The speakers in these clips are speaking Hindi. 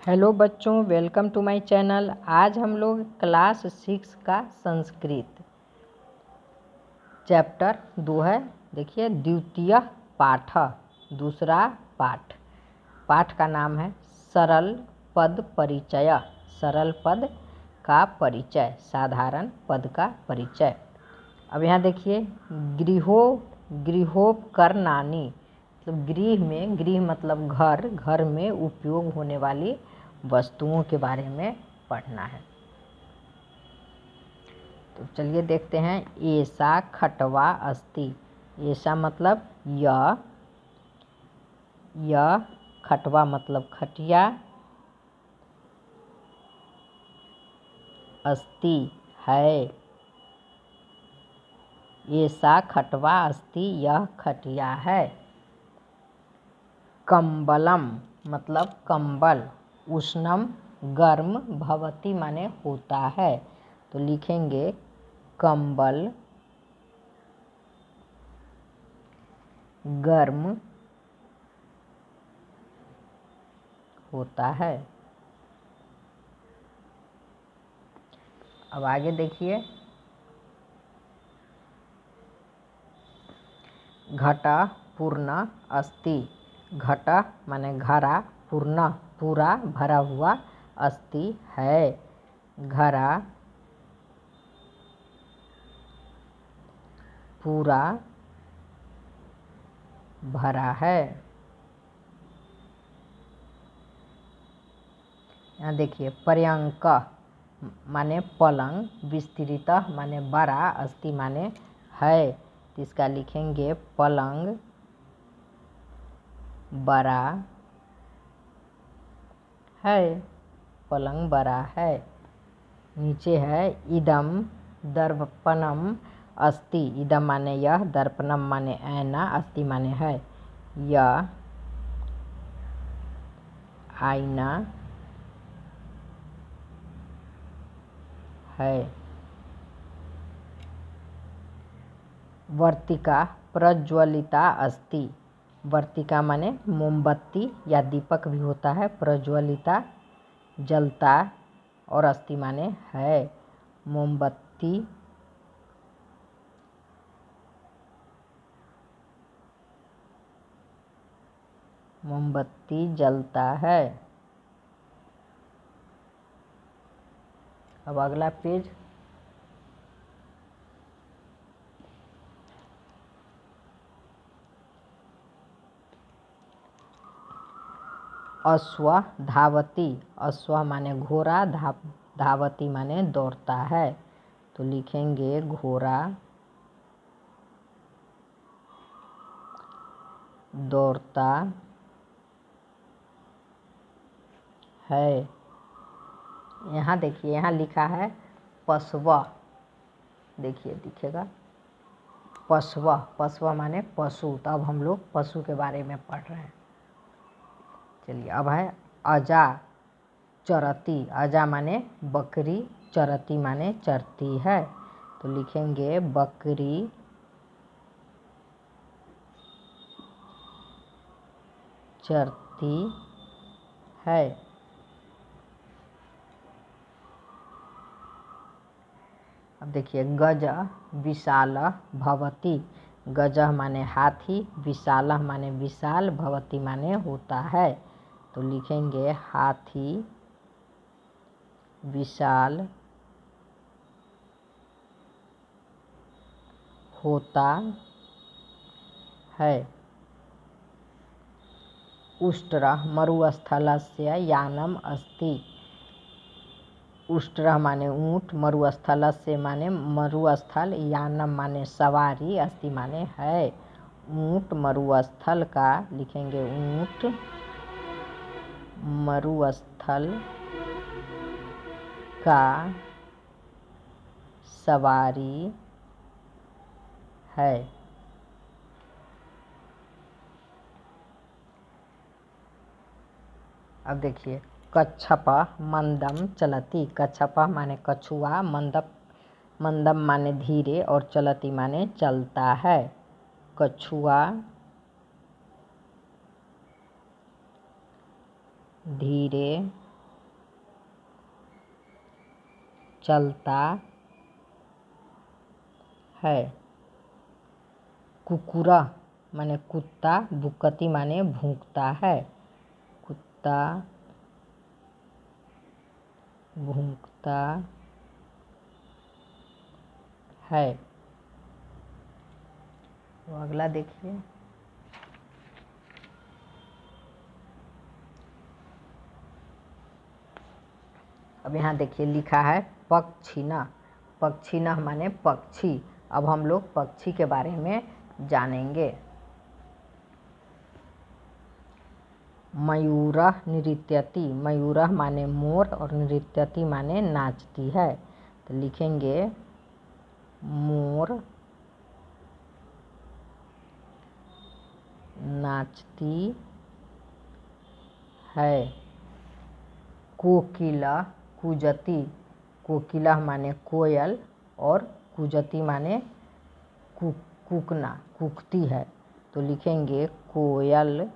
हेलो बच्चों, वेलकम टू माय चैनल। आज हम लोग क्लास 6 का संस्कृत चैप्टर 2 है। देखिए, द्वितीय पाठ, दूसरा पाठ। पाठ का नाम है सरल पद परिचय। सरल पद का परिचय, साधारण पद का परिचय। अब यहाँ देखिए, गृहोपकरणानि, मतलब गृह मतलब घर, घर में उपयोग होने वाली वस्तुओं के बारे में पढ़ना है। तो चलिए देखते हैं। ऐसा खटवा अस्ति। ऐसा मतलब यह खटवा मतलब खटिया, अस्ति है। ऐसा खटवा अस्ति, यह खटिया है। कंबलम मतलब कंबल, उष्णम गर्म, भवति माने होता है। तो लिखेंगे कंबल गर्म होता है। अब आगे देखिए, घट पूर्ण अस्ति। घट माने घड़ा, पूर्ण पूरा भरा हुआ, अस्ति है। घड़ा पूरा भरा है। यहाँ देखिए, पर्यंक माने पलंग, विस्तृत माने बड़ा, अस्ति माने है। तो इसका लिखेंगे पलंग बड़ा है। पलंग बड़ा है। नीचे है इदम दर्पणम अस्ति। इदम माने यह, दर्पणम माने ऐना, अस्ति माने है। यह आईना है। वर्तिका प्रज्वलिता अस्ति। वर्तिका माने मोमबत्ती या दीपक भी होता है। प्रज्वलिता जलता, और अस्ति माने है। मोमबत्ती मोमबत्ती जलता है। अब अगला पेज, अश्व धावती। अश्व माने घोड़ा, धावती माने दौड़ता है। तो लिखेंगे घोड़ा दौड़ता है। यहाँ देखिए, यहाँ लिखा है पशव। देखिए दिखेगा पशव। पशव माने पशु। तो अब हम लोग पशु के बारे में पढ़ रहे हैं। चलिए, अब है अजा चरती। अजा माने बकरी, चरती माने चरती है। तो लिखेंगे बकरी चरती है। अब देखिए, गज विशाल भवति। गज माने हाथी, विशाल माने विशाल, भवति माने होता है। तो लिखेंगे हाथी विशाल होता है। उष्ट्र मरुस्थलस्य यानम अस्ति। उष्ट्र माने ऊँट, मरुस्थलस्य माने मरुस्थल, यानम माने सवारी, अस्ति माने है। ऊँट मरुस्थल का, लिखेंगे ऊँट मरुस्थल का सवारी है। अब देखिए, कच्छप मंदम चलती। कच्छप माने कछुआ, मंदम माने धीरे, और चलती माने चलता है। कछुआ धीरे चलता है। कुकुरा माने कुत्ता, भुकती माने भूंकता है। कुत्ता भूंकता है। तो अगला देखिए, अब यहाँ देखिए लिखा है पक्षिणः। पक्षिणः माने पक्षी। अब हम लोग पक्षी के बारे में जानेंगे। मयूरः नृत्यति। मयूरः माने मोर और नृत्यति माने नाचती है। तो लिखेंगे मोर नाचती है। कोकिला कूजती। कोकिला माने कोयल और कूजती माने कूकना, कूकती है। तो लिखेंगे कोयल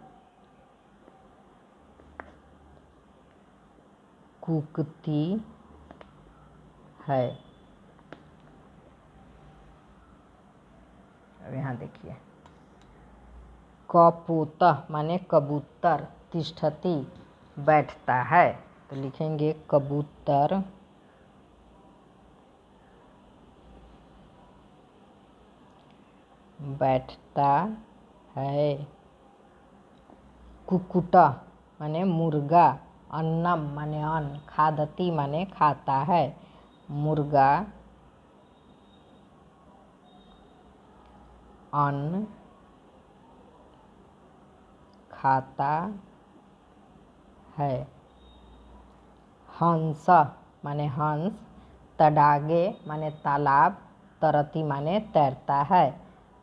कूकती है। अब यहाँ देखिए, कपोतः माने कबूतर, तिष्ठति बैठता है। तो लिखेंगे कबूतर बैठता है। कुक्कुटः माने मुर्गा, अन्नम माने अन्न, खादती माने खाता है। मुर्गा अन्न खाता है। हंस माने हंस, तडागे माने तालाब, तरती माने तैरता है।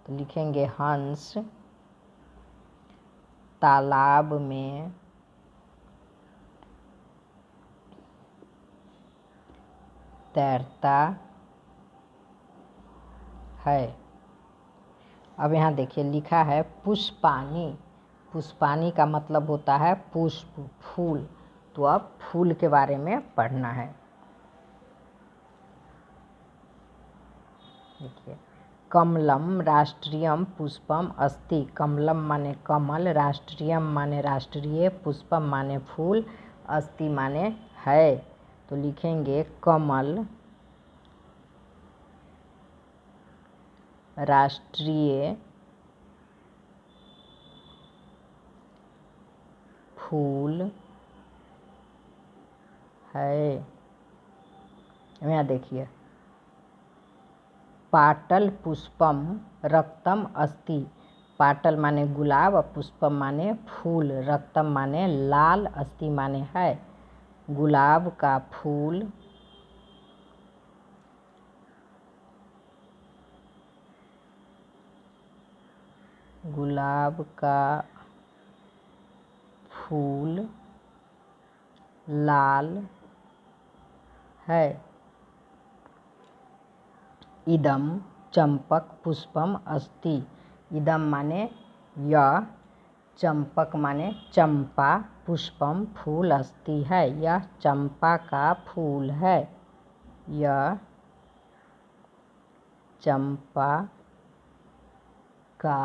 तो लिखेंगे हंस तालाब में तैरता है। अब यहाँ देखिए लिखा है पुष्पाणि। पुष्पाणि का मतलब होता है पुष्प, फूल। तो अब फूल के बारे में पढ़ना है। देखिए, कमलम राष्ट्रीयम पुष्पम अस्ति। कमलम माने कमल, राष्ट्रीयम माने राष्ट्रीय, पुष्पम माने फूल, अस्ति माने है। तो लिखेंगे कमल राष्ट्रीय फूल है। यहाँ देखिए, पाटल पुष्पम रक्तम अस्ति। पाटल माने गुलाब और पुष्पम माने फूल, रक्तम माने लाल, अस्ति माने है। गुलाब का फूल गुलाब का फूल लाल है। इदम चंपक पुष्पम अस्ति। इदम माने यह, चंपक माने चंपा, पुष्पम फूल, अस्ति है यह चंपा का फूल है। यह चंपा का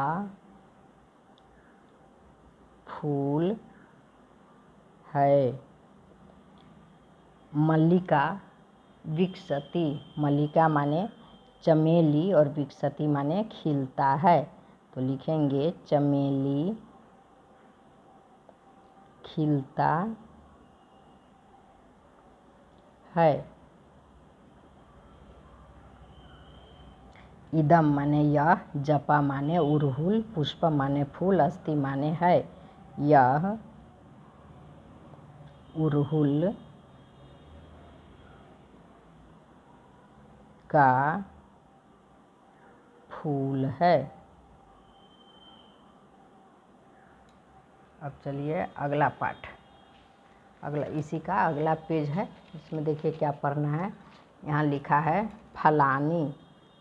फूल है। मल्लिका विकसति। मल्लिका माने चमेली और विकसति माने खिलता है। तो लिखेंगे चमेली खिलता है। इदम माने यह, जपा माने उड़हुल, पुष्प माने फूल, अस्ति माने है। यह उड़हुल का फूल है। अब चलिए अगला पाठ, अगला इसी का अगला पेज है। इसमें देखिए क्या पढ़ना है। यहाँ लिखा है फलानी।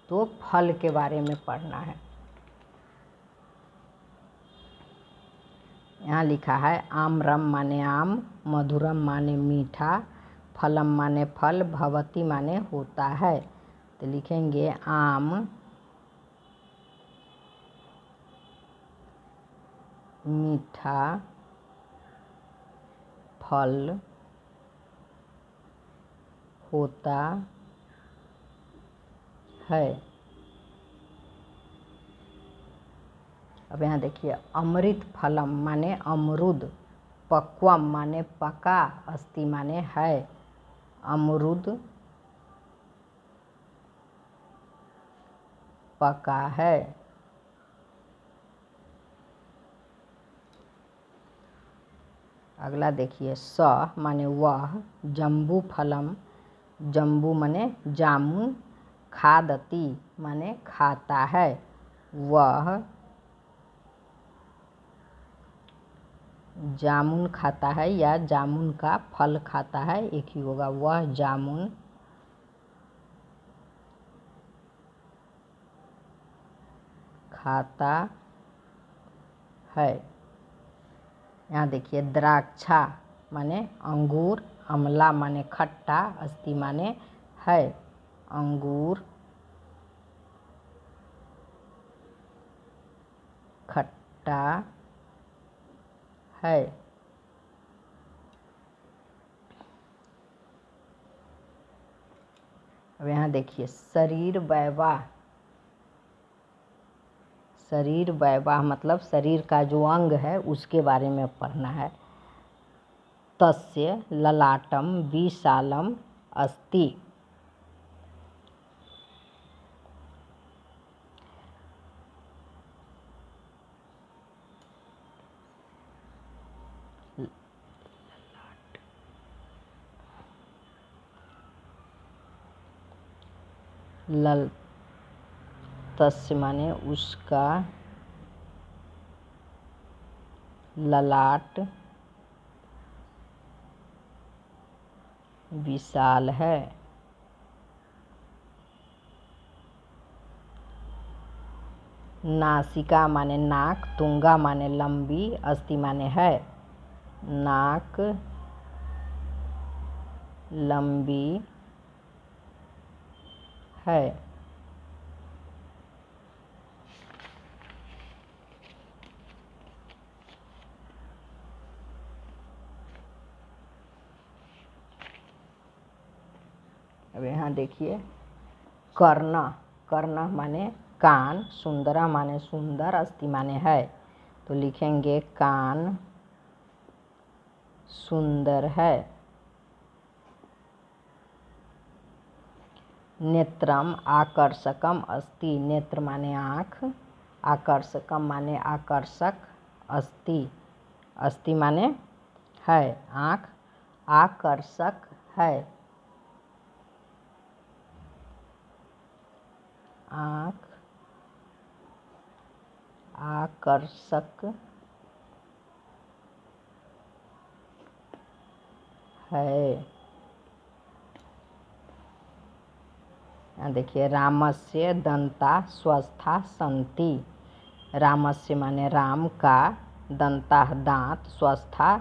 तो फल के बारे में पढ़ना है। यहाँ लिखा है आम्रम माने आम, मधुरम माने मीठा, फलम माने फल, भवती माने होता है। तो लिखेंगे आम मीठा फल होता है। अब यहाँ देखिए अमृत फलम माने अमरूद, पक्वम माने पका, अस्ति माने है। अमरूद पका है। अगला देखिए स माने वह, जम्बू फलम, जम्बू माने जामुन, खादती माने खाता है। वह जामुन खाता है या जामुन का फल खाता है, एक ही होगा। वह जामुन खाता है। यहाँ देखिए द्राक्षा माने अंगूर, अमला माने खट्टा, अस्ति माने है। अंगूर खट्टा है। अब यहाँ देखिए शरीर वैवाह, शरीर वैवाह मतलब शरीर का जो अंग है उसके बारे में पढ़ना है। तस्य ललाटम विशालम अस्ति, लल तस्य माने उसका ललाट विशाल है। नासिका माने नाक, तुंगा माने लंबी, अस्ति माने है। नाक लंबी है। अब यहाँ देखिए कर्ण, कर्ण माने कान, सुंदरा माने सुंदर, अस्ति माने है। तो लिखेंगे कान सुंदर है। नेत्रम आकर्षकम अस्ति, नेत्र माने आँख, आकर्षकम माने आकर्षक, अस्ति, अस्ति माने है। आँख आकर्षक है। आँख आकर्षक है। यहाँ देखिए रामस्य दंता स्वस्था सन्ति, रामस्य माने राम का, दंता दांत, स्वस्था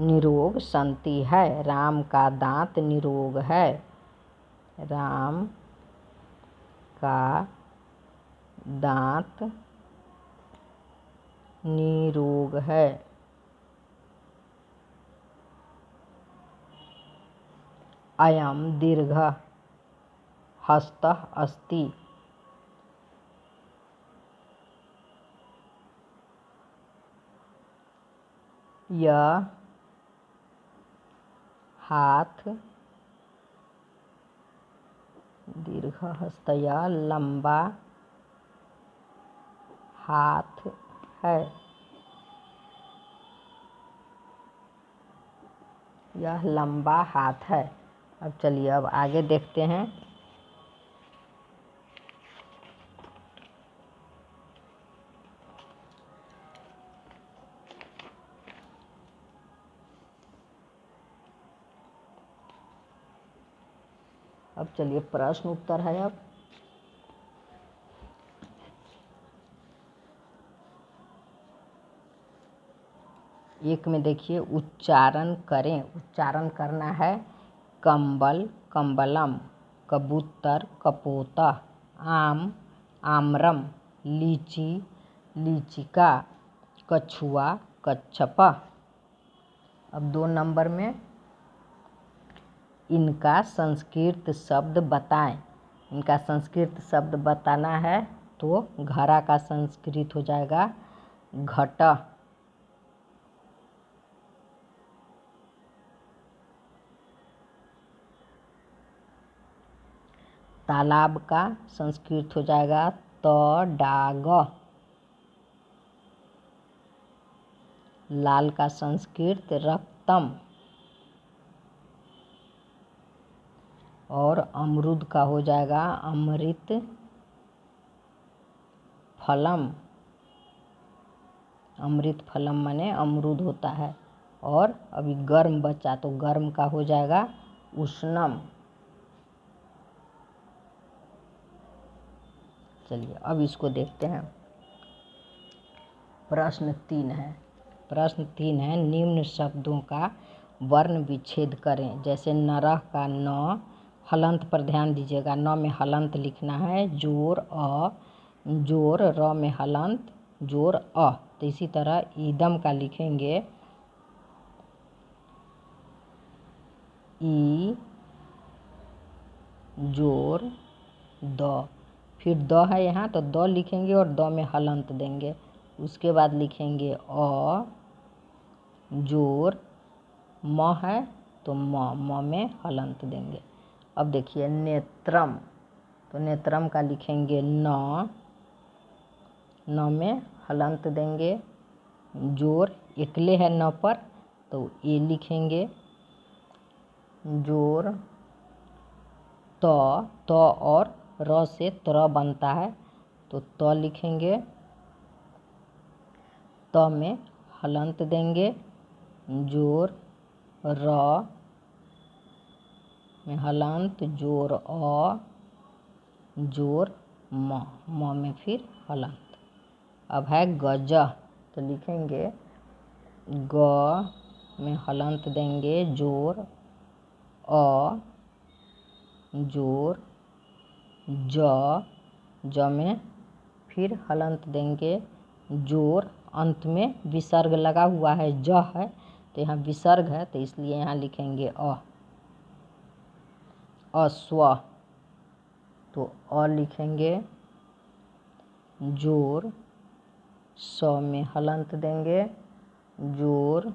निरोग, सन्ति है। राम का दांत निरोग है। राम का दांत निरोग है। अयम दीर्घ हस्तः अस्ति, यह हाथ दीर्घ हस्त, यह लंबा हाथ है। यह लंबा हाथ है। अब चलिए अब आगे देखते हैं। अब चलिए प्रश्न उत्तर है। अब एक में देखिए उच्चारण करें, उच्चारण करना है कंबल कंबलम, कबूतर कपोता, आम आम्रम, लीची लीचिका, कछुआ कच्छप। अब 2 नंबर में इनका संस्कृत शब्द बताएं। इनका संस्कृत शब्द बताना है तो घड़ा का संस्कृत हो जाएगा घट। तालाब का संस्कृत हो जाएगा तडाग। लाल का संस्कृत रक्तम। और अमरूद का हो जाएगा अमृत फलम। अमृत फलम माने अमरूद होता है। और अभी गर्म बचा तो गर्म का हो जाएगा उष्णम। चलिए अब इसको देखते हैं। प्रश्न 3 है। प्रश्न 3 है, निम्न शब्दों का वर्ण विच्छेद करें। जैसे नरह का न, हलंत पर ध्यान दीजिएगा, न में हलंत लिखना है, जोर अ, जोर र में हलंत, जोर अ। तो इसी तरह ईदम का लिखेंगे ई जोर द, फिर द है यहाँ तो द लिखेंगे और द में हलंत देंगे। उसके बाद लिखेंगे अ, जोर म है तो म में हलंत देंगे। अब देखिए नेत्रम, तो नेत्रम का लिखेंगे न में हलंत देंगे, जोर एकले है न पर तो ए लिखेंगे, जोर त और र से त्र बनता है तो त लिखेंगे, त में हलंत देंगे, जोर र में हलंत, जोर अ, जोर म में फिर हलंत। अब है गज, तो लिखेंगे ग में हलंत देंगे, जोर अ, जोर ज में फिर हलंत देंगे, जोर अंत में विसर्ग लगा हुआ है, ज है तो यहाँ विसर्ग है तो इसलिए यहाँ लिखेंगे अश्व, तो अ लिखेंगे, जोर स में हलंत देंगे, जोर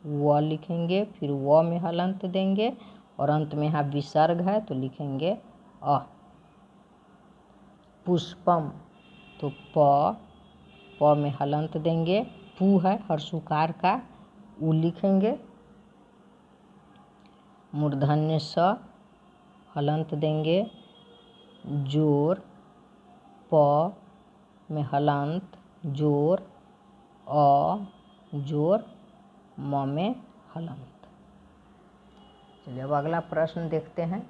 व लिखेंगे, फिर व में हलंत देंगे और अंत में यहाँ विसर्ग है तो लिखेंगे अ। पुष्पम, तो प में हलंत देंगे, पू है हर्षुकार का, उ लिखेंगे, मूर्धन्य स हलंत देंगे, जोर प में हलंत, जोर अ, जोर म में हलंत। चलिए अब अगला प्रश्न देखते हैं।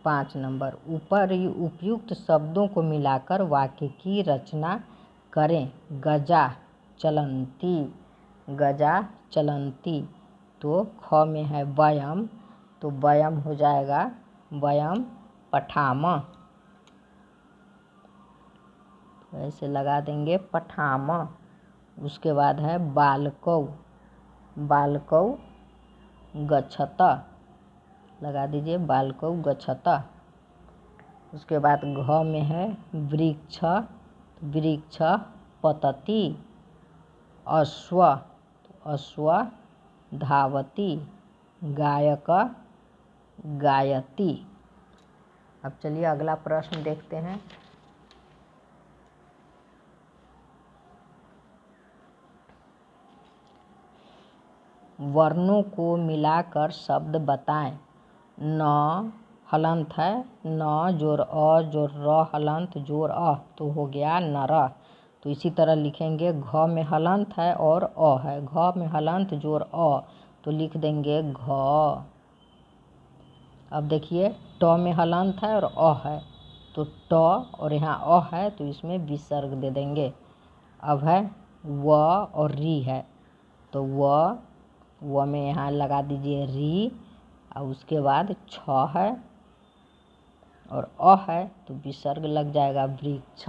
5 नंबर, ऊपर उपयुक्त शब्दों को मिलाकर वाक्य की रचना करें। गजा चलंती, गजा चलंती, तो ख में है वयम, तो वयम हो जाएगा वयम पठाम, तो ऐसे लगा देंगे पठाम। उसके बाद है बालकौ, बालकौ गच्छत, लगा दीजिए बालकौ गच्छत। उसके बाद घ में है वृक्ष, वृक्ष पतति, अश्व, अश्व धावति, गायक गायति। अब चलिए अगला प्रश्न देखते हैं। वर्णों को मिलाकर शब्द बताएं। न हलंत है, न जोर अ, जोर र हलंत, जोर अ, तो हो गया नर। तो इसी तरह लिखेंगे घ में हलंत है और अ है, घ में हलंत जोर अ, तो लिख देंगे घ। अब देखिए ट में हलंत है और अ है तो ट और यहाँ अ है तो इसमें विसर्ग दे देंगे। अब है व और री है तो व व में यहाँ लगा दीजिए री, और उसके बाद छ है और अ है तो विसर्ग लग जाएगा वृक्ष।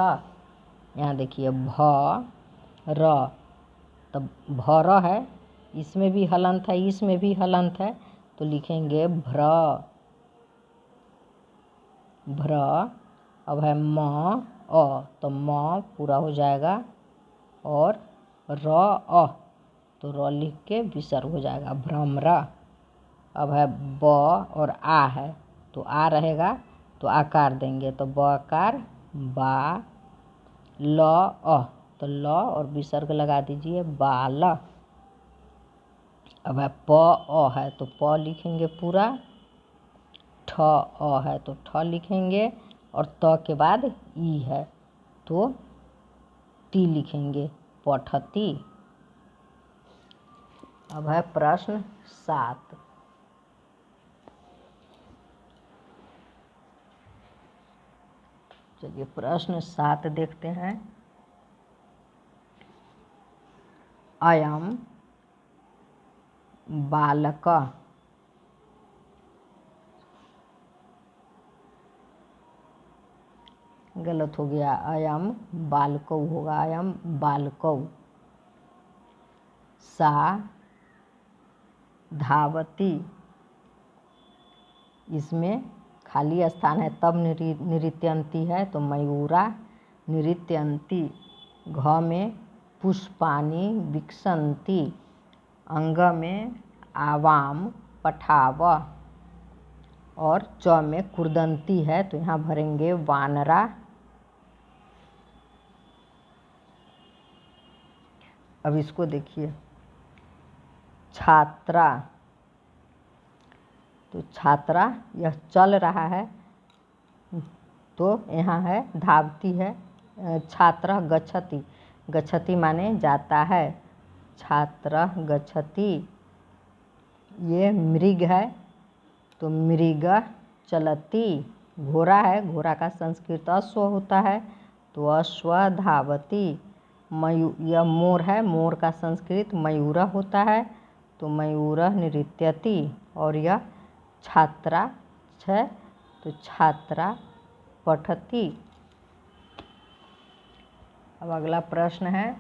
यहाँ देखिए भ र, तब भर है, इसमें भी हलंत है, इसमें भी हलंत है, तो लिखेंगे भ्र भ्र। अब है म अ, तो म पूरा हो जाएगा, और र अ, तो र लिख के विसर्ग हो जाएगा भ्रमर। अब है ब और आ है, तो आ रहेगा तो आकार देंगे, तो ब आकार बा, ल अ, तो ल और विसर्ग लगा दीजिए बाल। अब है प अ है तो प लिखेंगे पूरा, ठ अ है तो ठ लिखेंगे, और त के बाद ई है तो ती लिखेंगे पठती। अब है प्रश्न 7। चलिए प्रश्न 7 देखते हैं। अयम बालक, गलत हो गया, अयम बालकौ होगा, अयम बालकौ। सा धावती, इसमें खाली स्थान है तब नृत्यंती है तो मयूरा नृत्यंती। घ में पुष्पाणि विकसंती, अंग में आवाम पठाव, और च में कुर्दंती है तो यहाँ भरेंगे वानरा। अब इसको देखिए, छात्रा, तो छात्रा यह चल रहा है तो यहाँ है धावती है, छात्र गच्छति, गच्छति माने जाता है, छात्र गच्छति। ये मृग है तो मृग चलती, घोड़ा है, घोड़ा का संस्कृत अश्व होता है तो अश्व धावती। यह मोर है, मोर का संस्कृत मयूर होता है तो मयूर नृत्यति, और यह छात्रा है तो छात्रा पठती। अब अगला प्रश्न है,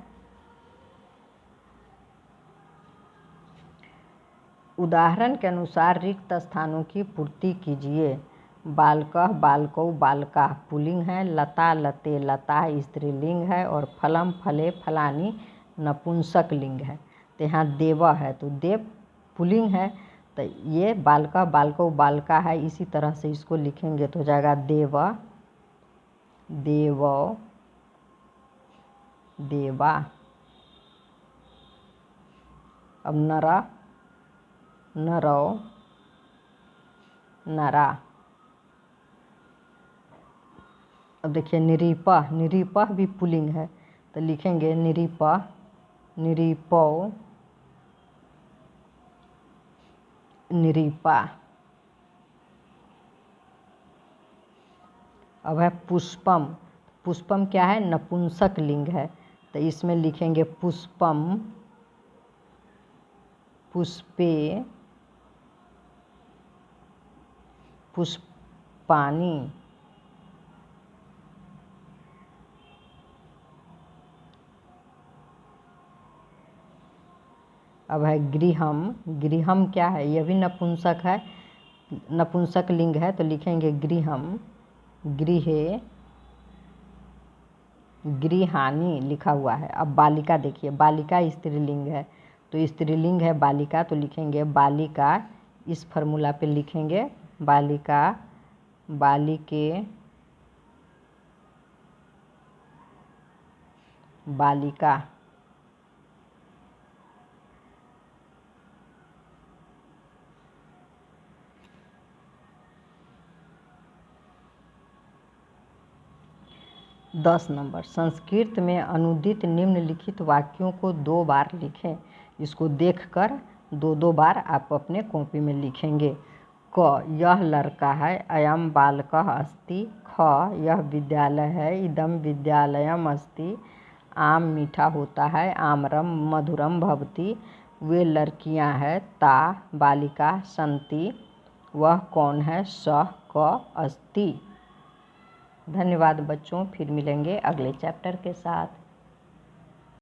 उदाहरण के अनुसार रिक्त स्थानों की पूर्ति कीजिए। बालकः बालकौ बालका पुल्लिंग है, लता लते लता स्त्रीलिंग है, और फलम फले फलानी नपुंसक लिंग है। तो यहाँ देव है तो देव पुल्लिंग है, तो ये बालकः बालकौ बालका है, इसी तरह से इसको लिखेंगे तो हो जाएगा देव देवौ देवा। अब नरा नरौ नरा। अब देखिए निरीपः, निरीपः भी पुल्लिंग है तो लिखेंगे निरीपः निरीपौ निरीपा। अब है पुष्पम, पुष्पम क्या है, नपुंसक लिंग है तो इसमें लिखेंगे पुष्पम पुष्पे पुष्पाणि। अब है गृहम, गृहम क्या है, यह भी नपुंसक है, नपुंसक लिंग है तो लिखेंगे गृहम गृहे गृहाणी लिखा हुआ है। अब बालिका देखिए, बालिका स्त्रीलिंग है तो स्त्रीलिंग है बालिका तो लिखेंगे बालिका, इस फॉर्मूला पे लिखेंगे बालिका बालिके बालिका। दस नंबर, संस्कृत में अनुदित निम्नलिखित वाक्यों को 2 बार लिखें। इसको देखकर 2-2 बार आप अपने कॉपी में लिखेंगे। क, यह लड़का है, अयम बालकः अस्ति। ख, यह विद्यालय है, इदम विद्यालयम अस्ति। आम मीठा होता है, आम्रम मधुरम भवति। वे लड़कियां हैं। ता बालिका सन्ति। वह कौन है? सः क अस्ति। धन्यवाद बच्चों, फिर मिलेंगे अगले चैप्टर के साथ।